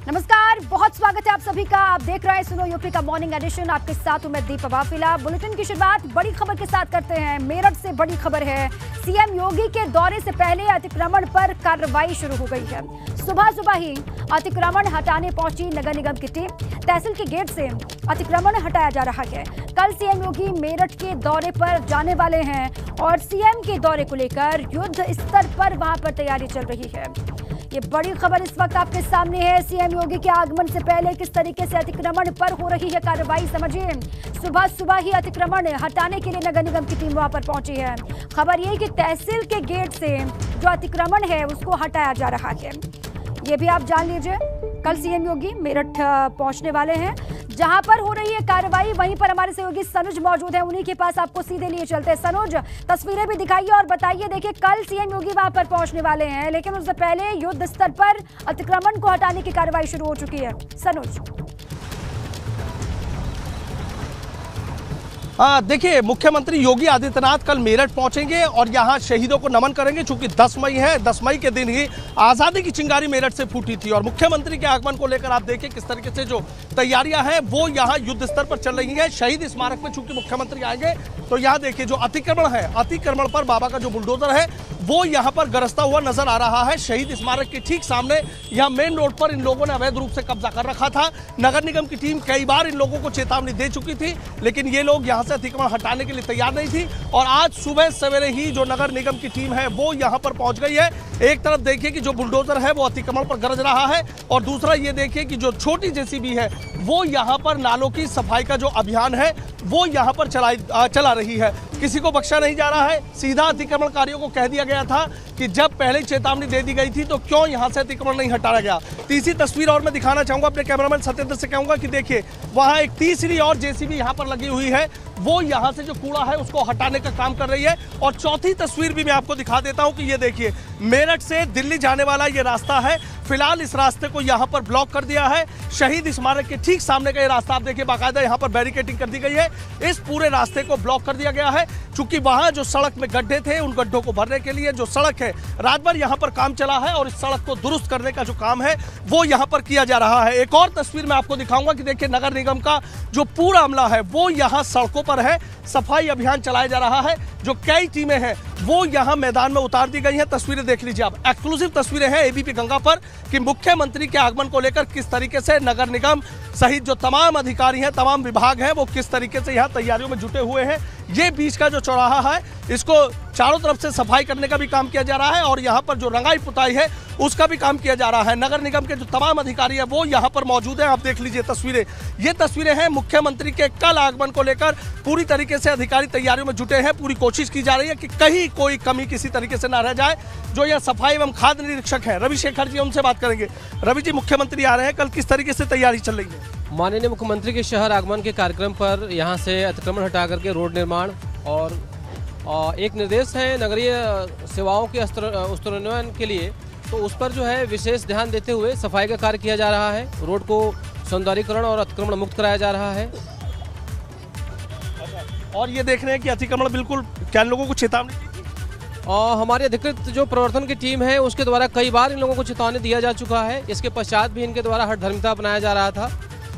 नमस्कार, बहुत स्वागत है आप सभी का। आप देख रहे हैं सुनो यूपी का मॉर्निंग एडिशन। आपके साथ हूं मैं दीपा वाफिला। बुलेटिन की शुरुआत बड़ी खबर के साथ करते हैं। मेरठ से बड़ी खबर है। सीएम योगी के दौरे से पहले अतिक्रमण पर कार्रवाई शुरू हो गई है। सुबह सुबह ही अतिक्रमण हटाने पहुंची नगर निगम की टीम। तहसील के गेट से अतिक्रमण हटाया जा रहा है। कल सीएम योगी मेरठ के दौरे पर जाने वाले हैं और सीएम के दौरे को लेकर युद्ध स्तर पर वहां पर तैयारी चल रही है। ये बड़ी खबर इस वक्त आपके सामने है। सीएम योगी के आगमन से पहले किस तरीके से अतिक्रमण पर हो रही है कार्रवाई, समझिए। सुबह सुबह ही अतिक्रमण हटाने के लिए नगर निगम की टीम वहां पर पहुंची है। खबर ये कि तहसील के गेट से जो अतिक्रमण है उसको हटाया जा रहा है। ये भी आप जान लीजिए। कल सीएम योगी मेरठ पहुंचने वाले हैं। जहां पर हो रही है कार्रवाई वहीं पर हमारे सहयोगी सनुज मौजूद है। उन्हीं के पास आपको सीधे लिए चलते हैं। सनुज, तस्वीरें भी दिखाइए और बताइए। देखिए, कल सीएम योगी वहां पर पहुंचने वाले हैं, लेकिन उससे पहले युद्ध स्तर पर अतिक्रमण को हटाने की कार्रवाई शुरू हो चुकी है। सनुज, देखिए, मुख्यमंत्री योगी आदित्यनाथ कल मेरठ पहुंचेंगे और यहां शहीदों को नमन करेंगे। चूंकि 10 मई है, 10 मई के दिन ही आज़ादी की चिंगारी मेरठ से फूटी थी और मुख्यमंत्री के आगमन को लेकर आप देखिए किस तरीके से जो तैयारियां हैं वो यहां युद्ध स्तर पर चल रही हैं। शहीद स्मारक में चूंकि मुख्यमंत्री आएंगे तो यहां देखिए जो अतिक्रमण है, अतिक्रमण पर बाबा का जो बुलडोजर है वो यहां पर गरजता हुआ नजर आ रहा है। शहीद स्मारक के ठीक सामने यहां मेन रोड पर इन लोगों ने अवैध रूप से कब्जा कर रखा था। नगर निगम की टीम कई बार इन लोगों को चेतावनी दे चुकी थी, लेकिन ये लोग यहां से अतिक्रमण हटाने के लिए तैयार नहीं थी। और आज सुबह सवेरे ही जो नगर निगम की टीम है वो यहां पर पहुंच गई है। एक तरफ देखिए कि जो बुलडोजर है वो अतिक्रमण पर गरज रहा है और दूसरा ये देखिए कि जो छोटी जेसीबी है वो यहां पर नालों की सफाई का जो अभियान है वो यहां पर चला रही है। किसी को बख्शा नहीं जा रहा है। सीधा अतिक्रमणकारियों को कह दिया गया था कि जब पहले चेतावनी दे दी गई थी तो क्यों यहां से अतिक्रमण नहीं हटाया गया। तीसरी तस्वीर और मैं दिखाना चाहूंगा, अपने कैमरामैन सत्येंद्र से कहूंगा कि देखिए वहां एक तीसरी और जेसीबी यहां पर लगी हुई है, वो यहां से जो कूड़ा है उसको हटाने का काम कर रही है। और चौथी तस्वीर भी मैं आपको दिखा देता हूं कि ये देखिए मेरठ से दिल्ली जाने वाला ये रास्ता है। फिलहाल इस रास्ते को यहां पर ब्लॉक कर दिया है। शहीद स्मारक के ठीक सामने का ये रास्ता आप देखिए, बाकायदा यहां पर बैरिकेडिंग कर दी गई है। इस पूरे रास्ते को ब्लॉक कर दिया गया है क्योंकि वहां जो सड़क में गड्ढे थे उन गड्ढों को भरने के लिए जो सड़क है, रात भर यहां पर काम चला है और इस सड़क को दुरुस्त करने का जो काम है वो यहां पर किया जा रहा है। एक और तस्वीर मैं आपको दिखाऊंगा कि देखिए नगर निगम का जो पूरा अमला है वो यहां सड़कों पर है। सफाई अभियान चलाया जा रहा है। जो कई टीमें हैं वो यहां मैदान में उतार दी गई हैं। तस्वीरें देख लीजिए आप। एक्सक्लूसिव तस्वीरें हैं एबीपी गंगा पर कि मुख्यमंत्री के आगमन को लेकर किस तरीके से नगर निगम सहित जो तमाम अधिकारी हैं, तमाम विभाग हैं, वो किस तरीके से यहां तैयारियों में जुटे हुए हैं। ये बीच का जो चौराहा है इसको चारों तरफ से सफाई करने का भी काम किया जा रहा है और यहाँ पर जो रंगाई पुताई है उसका भी काम किया जा रहा है। नगर निगम के जो तमाम अधिकारी हैं वो यहाँ पर मौजूद हैं। आप देख लीजिए तस्वीरें। ये तस्वीरें हैं मुख्यमंत्री के कल आगमन को लेकर पूरी तरीके से अधिकारी तैयारियों में जुटे हैं। पूरी कोशिश की जा रही है कि कहीं कोई कमी किसी तरीके से ना रह जाए। जो यह सफाई एवं खाद्य निरीक्षक है रवि शेखर जी, उनसे बात करेंगे। रवि जी, मुख्यमंत्री आ रहे हैं, कल किस तरीके से तैयारी चल रही है? माननीय मुख्यमंत्री के शहर आगमन के कार्यक्रम पर यहाँ से अतिक्रमण हटा करके रोड निर्माण और एक निर्देश है नगरीय सेवाओं के स्तरोन्नयन के लिए, तो उस पर जो है विशेष ध्यान देते हुए सफाई का कार्य किया जा रहा है। रोड को सौंदर्यीकरण और अतिक्रमण मुक्त कराया जा रहा है। और ये देख रहे हैं कि अतिक्रमण बिल्कुल क्या लोगों को चेतावनी दी थी? हमारी अधिकृत जो प्रवर्तन की टीम है उसके द्वारा कई बार इन लोगों को चेतावनी दिया जा चुका है। इसके पश्चात भी इनके द्वारा हठधर्मिता अपनाया जा रहा था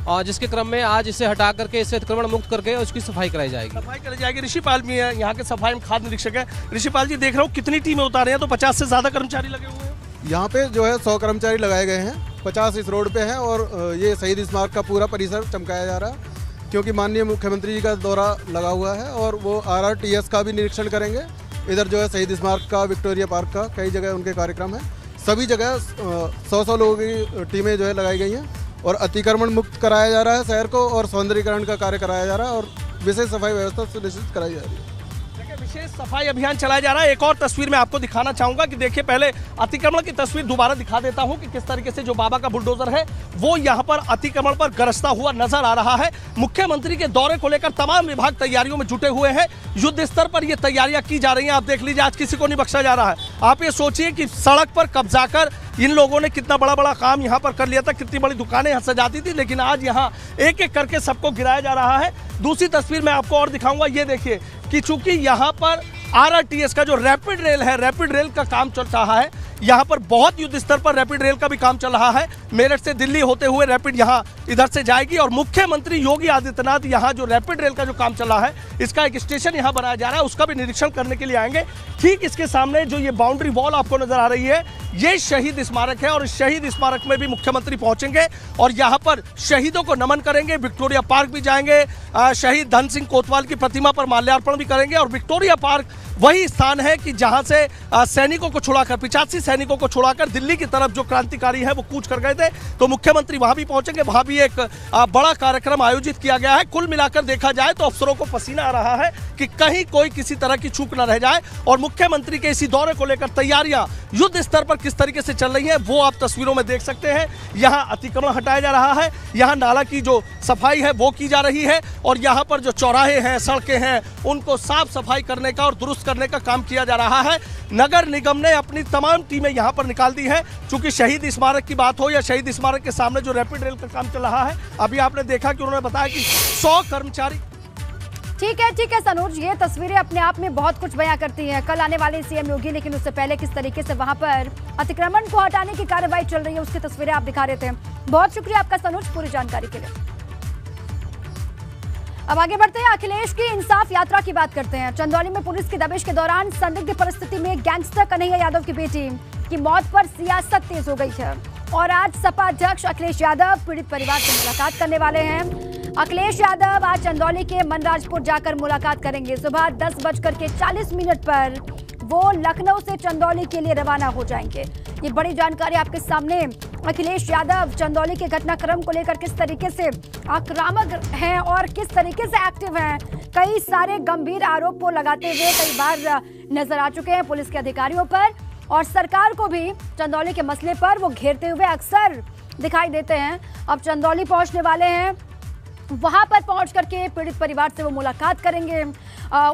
और जिसके क्रम में आज इसे हटा करके इसे अतिक्रमण मुक्त करके उसकी सफाई कराई जाएगी। सफाई कराई जाएगी। ऋषिपाल भी है यहाँ के सफाई में खाद्य निरीक्षक है। ऋषिपाल जी, देख रहा हूँ कितनी टीमें उतारे हैं, तो 50 से ज़्यादा कर्मचारी लगे हुए हैं यहाँ पे। जो है 100 कर्मचारी लगाए गए हैं, 50 इस रोड पे हैं और ये शहीद स्मारक का पूरा परिसर चमकाया जा रहा है क्योंकि माननीय मुख्यमंत्री जी का दौरा लगा हुआ है और वो RRTS का भी निरीक्षण करेंगे। इधर जो है शहीद स्मारक का, विक्टोरिया पार्क का, कई जगह उनके कार्यक्रम है। सभी जगह 100 लोगों की टीमें जो है लगाई गई हैं और अतिक्रमण मुक्त कराया जा रहा है शहर को और सौंदर्यीकरण का कार्य कराया जा रहा है और विशेष सफाई व्यवस्था सुनिश्चित कराई जा रही है। विशेष सफाई अभियान चलाया जा रहा है। एक और तस्वीर मैं आपको दिखाना चाहूंगा कि देखिए, पहले अतिक्रमण की तस्वीर दोबारा दिखा देता हूं कि किस तरीके से जो बाबा का बुलडोजर है वो यहां पर अतिक्रमण पर गरजता हुआ नजर आ रहा है। मुख्यमंत्री के दौरे को लेकर तमाम विभाग तैयारियों में जुटे हुए हैं। युद्ध स्तर पर ये तैयारियां की जा रही हैं। आप देख लीजिए, आज किसी को नहीं बख्शा जा रहा है। आप ये सोचिए कि सड़क पर कब्जा कर इन लोगों ने कितना बड़ा बड़ा काम यहाँ पर कर लिया था, कितनी बड़ी दुकानें यहाँ सजाती थी, लेकिन आज यहाँ एक एक करके सबको गिराया जा रहा है। दूसरी तस्वीर मैं आपको और दिखाऊंगा। ये देखिए कि चूंकि यहाँ पर RRTS का जो रैपिड रेल है, रैपिड रेल का काम चल रहा है। यहाँ पर बहुत युद्ध स्तर पर रैपिड रेल का भी काम चल रहा है। मेरठ से दिल्ली होते हुए रैपिड यहाँ इधर से जाएगी और मुख्यमंत्री योगी आदित्यनाथ यहाँ जो रैपिड रेल का जो काम चल रहा है, इसका एक स्टेशन यहाँ बनाया जा रहा है, उसका भी निरीक्षण करने के लिए आएंगे। ठीक इसके सामने जो ये बाउंड्री वॉल आपको नजर आ रही है, ये शहीद स्मारक है और इस शहीद स्मारक में भी मुख्यमंत्री पहुंचेंगे और यहाँ पर शहीदों को नमन करेंगे। विक्टोरिया पार्क भी जाएंगे, शहीद धन सिंह कोतवाल की प्रतिमा पर माल्यार्पण भी करेंगे। और विक्टोरिया पार्क वही स्थान है कि जहां से सैनिकों को छुड़ाकर, 85 सैनिकों को छुड़ाकर दिल्ली की तरफ जो क्रांतिकारी है वो कूच कर गए थे, तो मुख्यमंत्री वहां भी पहुंचेंगे। वहां भी एक बड़ा कार्यक्रम आयोजित किया गया है। कुल मिलाकर देखा जाए तो अफसरों को पसीना आ रहा है कि कहीं कोई किसी तरह की चूक न रह जाए। और मुख्यमंत्री के इसी दौरे को लेकर तैयारियां युद्ध स्तर पर किस तरीके से चल रही है वो आप तस्वीरों में देख सकते हैं। यहाँ अतिक्रमण हटाया जा रहा है, यहाँ नाला की जो सफाई है वो की जा रही है और यहाँ पर जो चौराहे हैं, सड़कें हैं, उनको साफ सफाई करने का और दुरुस्त करने का काम किया जा रहा है। नगर निगम ने अपनी तमाम टीमें यहाँ पर निकाल दी है। चूंकि शहीद स्मारक की बात हो या शहीद स्मारक के सामने जो रैपिड रेल का काम चल रहा है, अभी आपने देखा कि उन्होंने बताया कि 100 कर्मचारी। ठीक है सनोज, ये तस्वीरें अपने आप में बहुत कुछ बयां करती हैं। कल आने वाले सीएम योगी, लेकिन उससे पहले किस तरीके से वहां पर अतिक्रमण को हटाने की कार्रवाई चल रही है उसकी तस्वीरें आप दिखा रहे थे। बहुत शुक्रिया आपका सनोज पूरी जानकारी के लिए। अब आगे बढ़ते हैं, अखिलेश की इंसाफ यात्रा की बात करते हैं। चंदौली में पुलिस की दबिश के दौरान संदिग्ध परिस्थिति में गैंगस्टर कन्हैया यादव की बेटी की मौत पर सियासत तेज हो गई है और आज सपा अध्यक्ष अखिलेश यादव पीड़ित परिवार से मुलाकात करने वाले हैं। अखिलेश यादव आज चंदौली के मनराजपुर जाकर मुलाकात करेंगे। सुबह 10:40 पर वो लखनऊ से चंदौली के लिए रवाना हो जाएंगे। ये बड़ी जानकारी आपके सामने। अखिलेश यादव चंदौली के घटनाक्रम को लेकर किस तरीके से आक्रामक हैं और किस तरीके से एक्टिव हैं, कई सारे गंभीर आरोप वो लगाते हुए कई बार नजर आ चुके हैं पुलिस के अधिकारियों पर और सरकार को भी चंदौली के मसले पर वो घेरते हुए अक्सर दिखाई देते हैं। अब चंदौली पहुंचने वाले हैं, वहां पर पहुंच करके पीड़ित परिवार से वो मुलाकात करेंगे,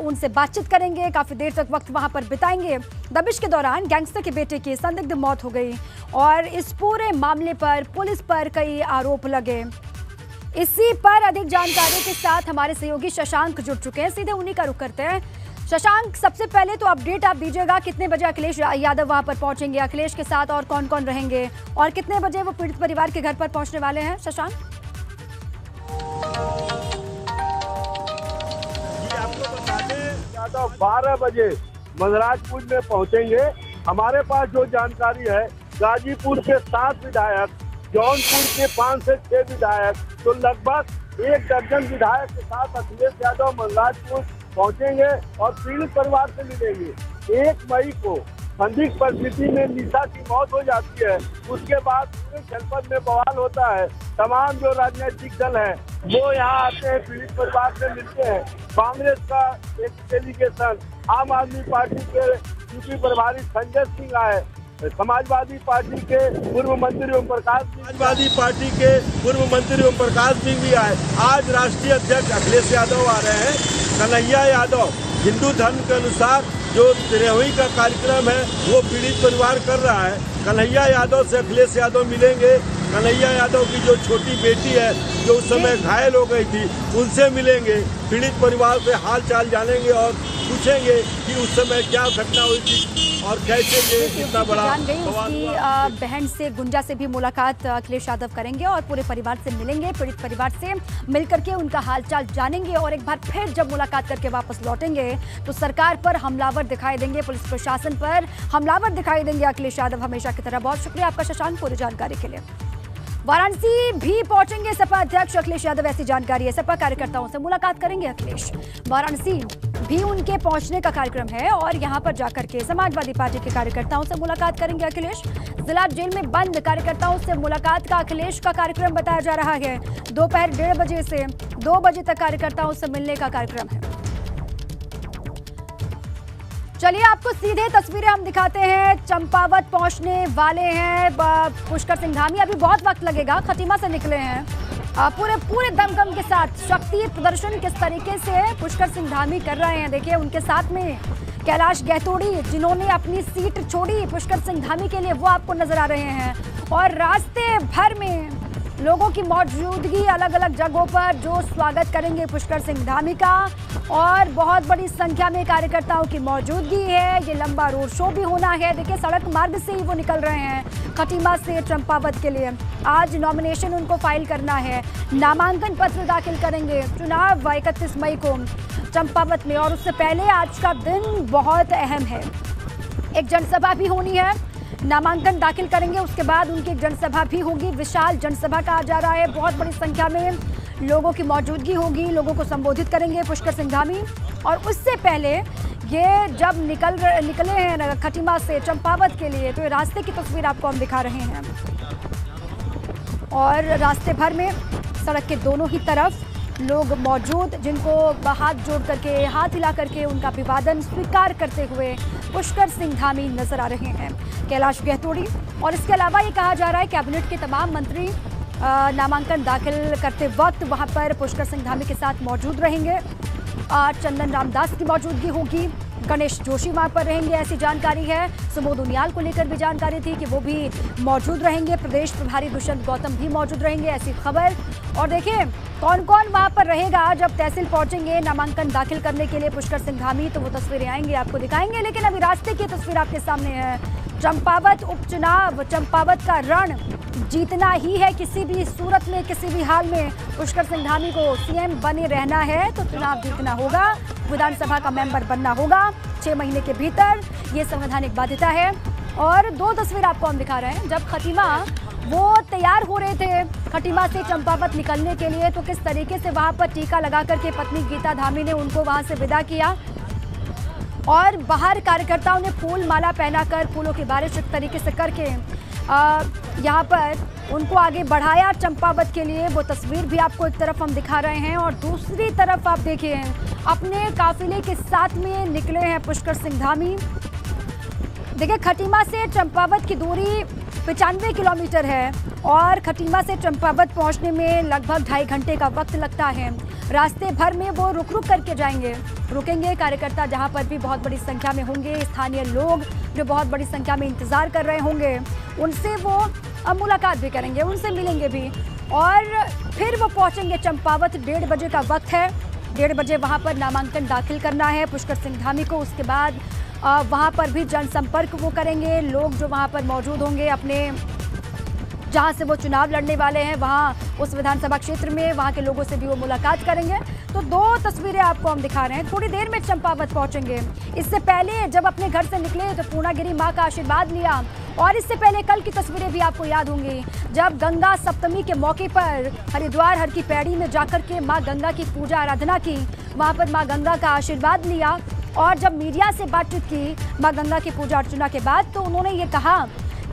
उनसे बातचीत करेंगे, काफी देर तक वक्त वहां पर बिताएंगे। दबिश के दौरान गैंगस्टर के बेटे की संदिग्ध मौत हो गई और इस पूरे मामले पर पुलिस पर कई आरोप लगे। इसी पर अधिक जानकारी के साथ हमारे सहयोगी शशांक जुड़ चुके हैं, सीधे उन्हीं का रुख करते हैं। शशांक, सबसे पहले तो अपडेट आप दीजिएगा, कितने बजे अखिलेश यादव वहां पर पहुंचेंगे, अखिलेश के साथ और कौन कौन रहेंगे और कितने बजे वो पीड़ित परिवार के घर पर पहुंचने वाले हैं? शशांक, आपको बता दें, यादव 12 बजे मनराजपुर में पहुंचेंगे। हमारे पास जो जानकारी है, गाजीपुर के 7 विधायक, जौनपुर के 5 से 6 विधायक, तो लगभग 1 दर्जन विधायक के साथ अखिलेश यादव मनराजपुर पहुंचेंगे और पीड़ित परिवार से मिलेंगे। 1 मई को संदिग्ध परिस्थिति में निशा की मौत हो जाती है, उसके बाद पूरे जनपद में बवाल होता है। तमाम जो राजनीतिक दल हैं वो यहाँ आते हैं, पीड़ित परिवार से मिलते हैं। कांग्रेस का एक डेलीगेशन, आम आदमी पार्टी के यूपी प्रभारी संजय सिंह आए, समाजवादी पार्टी के पूर्व मंत्री ओम प्रकाश सिंह भी आए। आज राष्ट्रीय अध्यक्ष अखिलेश यादव आ रहे हैं। कन्हैया यादव हिंदू धर्म के अनुसार जो 13वीं का कार्यक्रम है वो पीड़ित परिवार कर रहा है। कन्हैया यादव से अखिलेश यादव मिलेंगे। कन्हैया यादव की जो छोटी बेटी है जो उस समय घायल हो गई थी, उनसे मिलेंगे। पीड़ित परिवार से हाल चाल जानेंगे और पूछेंगे कि उस समय क्या घटना हुई थी और कैसे ये इतना बड़ा उसकी बहन से, गुंजा से भी मुलाकात अखिलेश यादव करेंगे और पूरे परिवार से मिलेंगे, पीड़ित परिवार से मिलकर के उनका हालचाल जानेंगे और एक बार फिर जब मुलाकात करके वापस लौटेंगे तो सरकार पर हमलावर दिखाई देंगे, पुलिस प्रशासन पर हमलावर दिखाई देंगे अखिलेश यादव हमेशा की तरह। बहुत शुक्रिया आपका शशांक पूरी जानकारी के लिए। वाराणसी भी पहुंचेंगे सपा अध्यक्ष अखिलेश यादव, ऐसी जानकारी है। सपा कार्यकर्ताओं से मुलाकात करेंगे अखिलेश। वाराणसी भी उनके पहुंचने का कार्यक्रम है और यहां पर जाकर के समाजवादी पार्टी के कार्यकर्ताओं से मुलाकात करेंगे अखिलेश। जिला जेल में बंद कार्यकर्ताओं से मुलाकात का अखिलेश का कार्यक्रम बताया जा रहा है। दोपहर 1:30 बजे से 2 बजे तक कार्यकर्ताओं से मिलने का कार्यक्रम है। चलिए आपको सीधे तस्वीरें हम दिखाते हैं। चंपावत पहुंचने वाले हैं पुष्कर सिंह धामी। अभी बहुत वक्त लगेगा, खटीमा से निकले हैं पूरे दमखम के साथ। शक्ति प्रदर्शन किस तरीके से पुष्कर सिंह धामी कर रहे हैं देखिए। उनके साथ में कैलाश गहतोड़ी जिन्होंने अपनी सीट छोड़ी पुष्कर सिंह धामी के लिए, वो आपको नजर आ रहे हैं। और रास्ते भर में लोगों की मौजूदगी, अलग अलग जगहों पर जो स्वागत करेंगे पुष्कर सिंह धामी का। और बहुत बड़ी संख्या में कार्यकर्ताओं की मौजूदगी है। ये लंबा रोड शो भी होना है। देखिए सड़क मार्ग से ही वो निकल रहे हैं खटीमा से चंपावत के लिए। आज नॉमिनेशन उनको फाइल करना है, नामांकन पत्र दाखिल करेंगे। चुनाव 31 मई को चंपावत में, और उससे पहले आज का दिन बहुत अहम है। एक जनसभा भी होनी है, नामांकन दाखिल करेंगे, उसके बाद उनकी एक जनसभा भी होगी। विशाल जनसभा कहा जा रहा है, बहुत बड़ी संख्या में लोगों की मौजूदगी होगी, लोगों को संबोधित करेंगे पुष्कर सिंह धामी। और उससे पहले ये जब निकले हैं खटीमा से चंपावत के लिए, तो ये रास्ते की तस्वीर आपको हम दिखा रहे हैं। और रास्ते भर में सड़क के दोनों ही तरफ लोग मौजूद, जिनको हाथ जोड़ करके, हाथ हिला करके उनका अभिवादन स्वीकार करते हुए पुष्कर सिंह धामी नजर आ रहे हैं। कैलाश गहतोड़ी और इसके अलावा ये कहा जा रहा है कैबिनेट के तमाम मंत्री नामांकन दाखिल करते वक्त वहां पर पुष्कर सिंह धामी के साथ मौजूद रहेंगे। चंदन रामदास की मौजूदगी होगी, गणेश जोशी वहां पर रहेंगे, ऐसी जानकारी है। सुबोध उनियाल को लेकर भी जानकारी थी कि वो भी मौजूद रहेंगे। प्रदेश प्रभारी दुष्यंत गौतम भी मौजूद रहेंगे, ऐसी खबर। और देखिए कौन कौन वहां पर रहेगा जब तहसील पहुंचेंगे नामांकन दाखिल करने के लिए पुष्कर सिंह धामी, तो वो तस्वीरें आएंगी, आपको दिखाएंगे। लेकिन अभी रास्ते की तस्वीर आपके सामने है। चंपावत उपचुनाव, चंपावत का रण जीतना ही है किसी भी सूरत में, किसी भी हाल में। पुष्कर सिंह धामी को सीएम बने रहना है तो चुनाव जीतना होगा, विधानसभा का मेंबर बनना होगा 6 महीने के भीतर, ये संवैधानिक बाध्यता है। और 2 तस्वीर आपको हम दिखा रहे हैं। जब खटीमा वो तैयार हो रहे थे खटीमा से चंपावत निकलने के लिए, तो किस तरीके से वहां पर टीका लगा करके पत्नी गीता धामी ने उनको वहां से विदा किया। और बाहर कार्यकर्ताओं ने फूल माला पहनाकर, फूलों की बारिश इस तरीके से करके यहाँ पर उनको आगे बढ़ाया चंपावत के लिए। वो तस्वीर भी आपको एक तरफ हम दिखा रहे हैं और दूसरी तरफ आप देखिए अपने काफिले के साथ में निकले हैं पुष्कर सिंह धामी। देखिए खटीमा से चंपावत की दूरी 95 किलोमीटर है और खटीमा से चंपावत पहुंचने में लगभग 2.5 घंटे का वक्त लगता है। रास्ते भर में वो रुक करके रुकेंगे कार्यकर्ता, जहां पर भी बहुत बड़ी संख्या में होंगे। स्थानीय लोग जो बहुत बड़ी संख्या में इंतजार कर रहे होंगे, उनसे वो मुलाकात भी करेंगे, उनसे मिलेंगे भी। और फिर वो पहुंचेंगे चंपावत। 1:30 बजे का वक्त है। 1:30 बजे वहां पर नामांकन दाखिल करना है पुष्कर सिंह धामी को। उसके बाद वहां पर भी जनसंपर्क वो करेंगे। लोग जो वहां पर मौजूद होंगे, अपने जहां से वो चुनाव लड़ने वाले हैं, वहां उस विधानसभा क्षेत्र में वहां के लोगों से भी वो मुलाकात करेंगे। तो 2 तस्वीरें आपको हम दिखा रहे हैं। थोड़ी देर में चंपावत पहुंचेंगे। इससे पहले जब अपने घर से निकले तो पूर्णागिरी मां का आशीर्वाद लिया। और इससे पहले कल की तस्वीरें भी आपको याद होंगी, जब गंगा सप्तमी के मौके पर हरिद्वार हर की पैड़ी में जाकर के माँ गंगा की पूजा आराधना की, वहाँ पर माँ गंगा का आशीर्वाद लिया। और जब मीडिया से बातचीत की माँ गंगा की पूजा अर्चना के बाद, तो उन्होंने ये कहा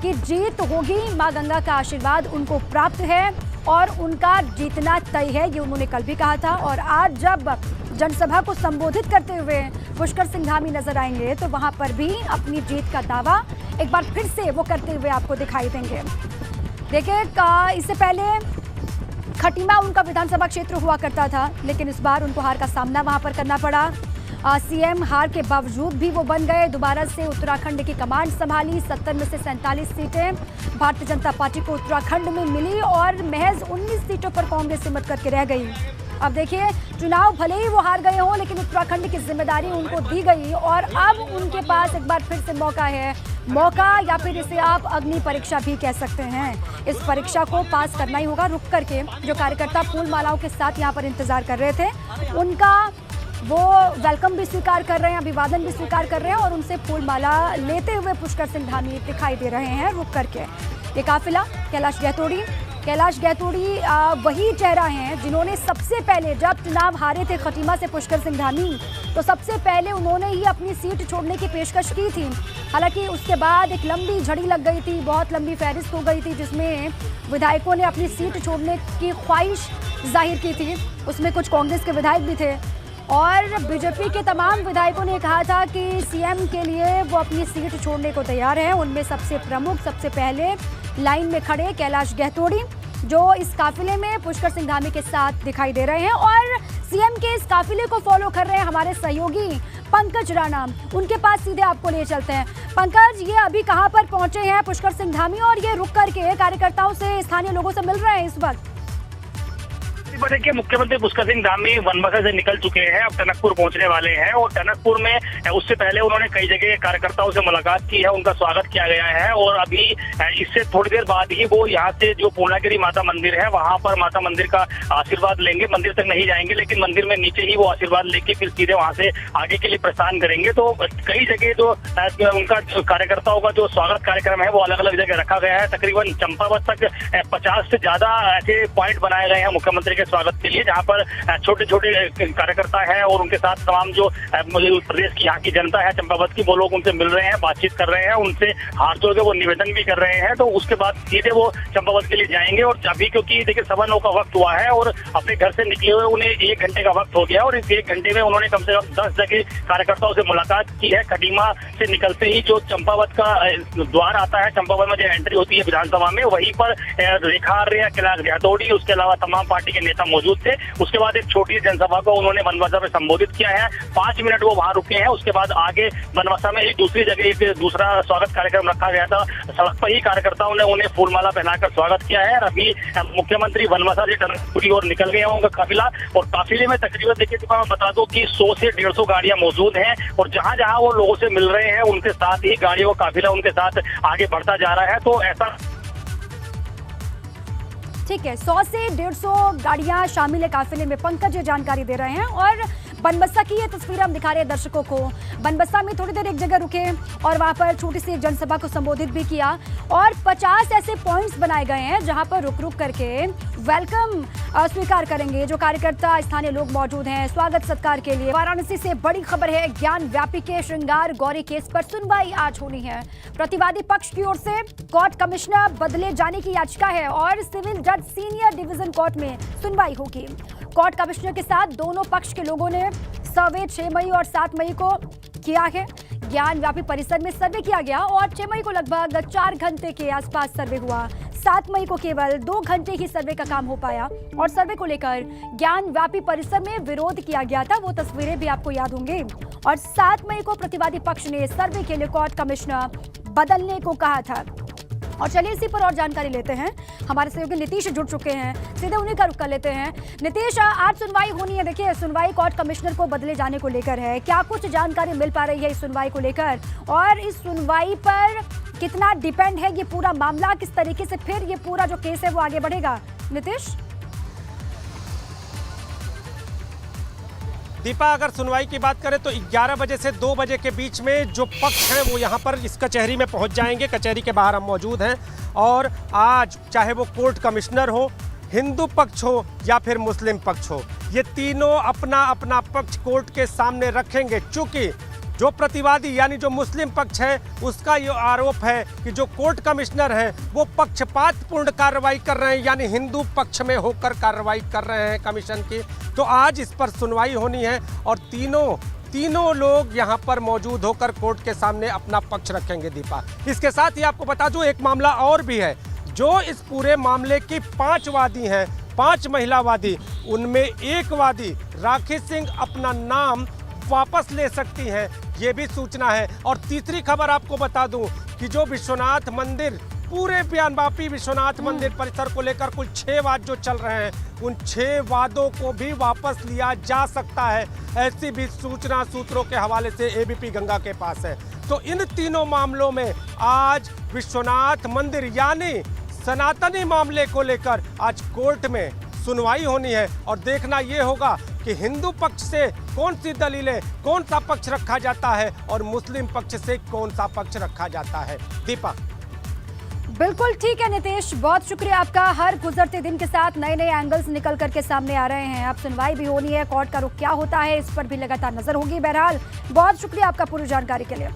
कि जीत होगी, माँ गंगा का आशीर्वाद उनको प्राप्त है और उनका जीतना तय है, ये उन्होंने कल भी कहा था। और आज जब जनसभा को संबोधित करते हुए पुष्कर सिंह धामी नजर आएंगे, तो वहां पर भी अपनी जीत का दावा एक बार फिर से वो करते हुए आपको दिखाई देंगे। देखिए इससे पहले खटीमा उनका विधानसभा क्षेत्र हुआ करता था, लेकिन इस बार उनको हार का सामना वहां पर करना पड़ा। सीएम हार के बावजूद भी वो बन गए। दोबारा से उत्तराखंड की कमांड संभाली। 70 में से 47 सीटें भारतीय जनता पार्टी को उत्तराखंड में मिली और महज 19 सीटों पर कांग्रेस हिम्मत करके रह गई। अब देखिए चुनाव भले ही वो हार गए हों, लेकिन उत्तराखंड की जिम्मेदारी उनको दी गई और अब उनके पास एक बार फिर से मौका है। मौका, या फिर इसे आप अग्नि परीक्षा भी कह सकते हैं। इस परीक्षा को पास करना ही होगा। रुक करके जो कार्यकर्ता फूल मालाओं के साथ यहाँ पर इंतजार कर रहे थे, उनका वो वेलकम भी स्वीकार कर रहे हैं, अभिवादन भी स्वीकार कर रहे हैं और उनसे फूल माला लेते हुए पुष्कर सिंह धामी दिखाई दे रहे हैं रुक करके। ये काफिला कैलाश गहतोड़ी वही चेहरा हैं जिन्होंने सबसे पहले, जब चुनाव हारे थे खटीमा से पुष्कर सिंह धामी, तो सबसे पहले उन्होंने ही अपनी सीट छोड़ने की पेशकश की थी। हालांकि उसके बाद एक लंबी झड़ी लग गई थी, बहुत लंबी फहरिस्त हो गई थी, जिसमें विधायकों ने अपनी सीट छोड़ने की ख्वाहिश जाहिर की थी। उसमें कुछ कांग्रेस के विधायक भी थे और बीजेपी के तमाम विधायकों ने कहा था कि सीएम के लिए वो अपनी सीट छोड़ने को तैयार हैं। उनमें सबसे प्रमुख, सबसे पहले लाइन में खड़े कैलाश गहतोड़ी, जो इस काफिले में पुष्कर सिंह धामी के साथ दिखाई दे रहे हैं। और सीएम के इस काफिले को फॉलो कर रहे हैं हमारे सहयोगी पंकज राणा, उनके पास सीधे आपको ले चलते हैं। पंकज, ये अभी कहां पर पहुंचे हैं पुष्कर सिंह धामी और ये रुक करके कार्यकर्ताओं से, स्थानीय लोगों से मिल रहे हैं इस वक्त? देखिए, मुख्यमंत्री पुष्कर सिंह धामी बनबसा से निकल चुके हैं, अब टनकपुर पहुंचने वाले हैं और टनकपुर में उससे पहले उन्होंने कई जगह कार्यकर्ताओं से मुलाकात की है, उनका स्वागत किया गया है। और अभी इससे थोड़ी देर बाद ही वो यहाँ से जो पूर्णागिरी माता मंदिर है वहां पर माता मंदिर का आशीर्वाद लेंगे। मंदिर तक नहीं जाएंगे, लेकिन मंदिर में नीचे ही वो आशीर्वाद लेके फिर सीधे वहां से आगे के लिए प्रस्थान करेंगे। तो कई जगह जो उनका कार्यकर्ताओं का जो स्वागत कार्यक्रम है वो अलग अलग जगह रखा गया है। तकरीबन चंपावत तक 50 से ज्यादा ऐसे पॉइंट बनाए गए हैं मुख्यमंत्री के स्वागत के लिए, जहां पर छोटे छोटे कार्यकर्ता हैं और उनके साथ तमाम जो प्रदेश की यहाँ की जनता है चंपावत की, वो लोग उनसे मिल रहे हैं, बातचीत कर रहे हैं, उनसे हाथ जोड़ के वो निवेदन भी कर रहे हैं। तो उसके बाद सीधे वो चंपावत के लिए जाएंगे। और अभी क्योंकि देखिए 9:15 का वक्त हुआ है और अपने घर से निकले हुए उन्हें 1 घंटे का वक्त हो गया और इस 1 घंटे में उन्होंने कम से कम 10 जगह कार्यकर्ताओं से मुलाकात की है। खटीमा से निकलते ही जो चंपावत का द्वार आता है, चंपावत में जो एंट्री होती है विधानसभा में, वहीं पर रेखा आर्य, कैलाश गहतोड़ी, उसके अलावा तमाम पार्टी के नेता मौजूद थे। उसके बाद एक छोटी जनसभा को उन्होंने बनबसा में संबोधित किया है, 5 मिनट वो वहां रुके हैं। उसके बाद आगे बनबसा में एक दूसरी जगह एक दूसरा स्वागत कार्यक्रम रखा गया था, सड़क पर ही कार्यकर्ताओं ने उन्हें फूलमाला पहनाकर स्वागत किया है। अभी मुख्यमंत्री बनबसा से टनकपुर की ओर निकल गए होंगे काफिला, और काफिले में तकरीबन देखिए मैं बता दूं कि 100 से 150 गाड़ियां मौजूद हैं और जहां जहां वो लोगों से मिल रहे हैं उनके साथ ही गाड़ियों का काफिला उनके साथ आगे बढ़ता जा रहा है। तो ऐसा ठीक है, 100 से 150 गाड़ियां शामिल है काफिले में। पंकज ये जानकारी दे रहे हैं। और बनबसा की ये तस्वीर हम दिखा रहे हैं दर्शकों को। बनबसा में थोड़ी देर एक जगह रुके और वहां पर छोटी सी एक जनसभा को संबोधित भी किया और 50 ऐसे पॉइंट्स बनाए गए हैं जहां पर रुक रुक करके वेलकम स्वीकार करेंगे जो कार्यकर्ता, स्थानीय लोग मौजूद हैं स्वागत सत्कार के लिए। वाराणसी से बड़ी खबर है, ज्ञान व्यापी के श्रृंगार गौरी केस पर सुनवाई आज होनी है। प्रतिवादी पक्ष की ओर से कोर्ट कमिश्नर बदले जाने की याचिका है और सिविल जज सीनियर डिवीजन कोर्ट में सुनवाई होगी। कोर्ट कमिश्नर के साथ दोनों पक्ष के लोगों ने सर्वे 6 मई और 7 मई को किया है। ज्ञान व्यापी परिसर में सर्वे किया गया और 6 मई को लगभग 4 घंटे के आसपास सर्वे हुआ। 7 मई को केवल 2 घंटे ही सर्वे का काम हो पाया और सर्वे को लेकर ज्ञान व्यापी परिसर में विरोध किया गया था, वो तस्वीरें भी आपको याद होंगी। और 7 मई को प्रतिवादी पक्ष ने सर्वे के लिए कोर्ट कमिश्नर बदलने को कहा था। और चलिए इसी पर और जानकारी लेते हैं, हमारे सहयोगी नीतीश जुड़ चुके हैं, सीधे उन्हीं का रुख कर लेते हैं। नीतीश, आज सुनवाई होनी है, देखिए सुनवाई कोर्ट कमिश्नर को बदले जाने को लेकर है, क्या कुछ जानकारी मिल पा रही है इस सुनवाई को लेकर और इस सुनवाई पर कितना डिपेंड है ये पूरा मामला, किस तरीके से फिर ये पूरा जो केस है वो आगे बढ़ेगा? नीतीश। दीपा, अगर सुनवाई की बात करें तो 11 बजे से 2 बजे के बीच में जो पक्ष हैं वो यहाँ पर इस कचहरी में पहुँच जाएंगे। कचहरी के बाहर हम मौजूद हैं और आज चाहे वो कोर्ट कमिश्नर हो, हिंदू पक्ष हो या फिर मुस्लिम पक्ष हो, ये तीनों अपना अपना पक्ष कोर्ट के सामने रखेंगे। चूँकि जो प्रतिवादी यानी जो मुस्लिम पक्ष है उसका ये आरोप है कि जो कोर्ट कमिश्नर हैं वो पक्षपातपूर्ण कार्रवाई कर रहे हैं, यानी हिंदू पक्ष में होकर कार्रवाई कर रहे हैं कमीशन की। तो आज इस पर सुनवाई होनी है और तीनों लोग यहाँ पर मौजूद होकर कोर्ट के सामने अपना पक्ष रखेंगे। दीपा, इसके साथ ही आपको बता दूं एक मामला और भी है, जो इस पूरे मामले की 5 वादी हैं, 5 महिला वादी, उनमें एक वादी राखी सिंह अपना नाम वापस ले सकती हैं, ये भी सूचना है। और तीसरी खबर आपको बता दूं कि जो विश्वनाथ मंदिर, पूरे ज्ञानव्यापी विश्वनाथ मंदिर परिसर को लेकर कुल 6 वाद जो चल रहे हैं, उन 6 वादों को भी वापस लिया जा सकता है, ऐसी भी सूचना सूत्रों के हवाले से एबीपी गंगा के पास है। तो इन तीनों मामलों में आज विश्वनाथ मंदिर यानी सनातनी मामले को लेकर आज कोर्ट में सुनवाई होनी है और देखना ये होगा कि हिंदू पक्ष से कौन सी दलीलें, कौन सा पक्ष रखा जाता है और मुस्लिम पक्ष से कौन सा पक्ष रखा जाता है। दीपा। बिल्कुल ठीक है नीतीश, बहुत शुक्रिया आपका। हर गुजरते दिन के साथ नए नए एंगल्स निकल करके सामने आ रहे हैं। अब सुनवाई भी होनी है, कोर्ट का रुख क्या होता है इस पर भी लगातार नजर होगी। बहरहाल बहुत शुक्रिया आपका पूरी जानकारी के लिए।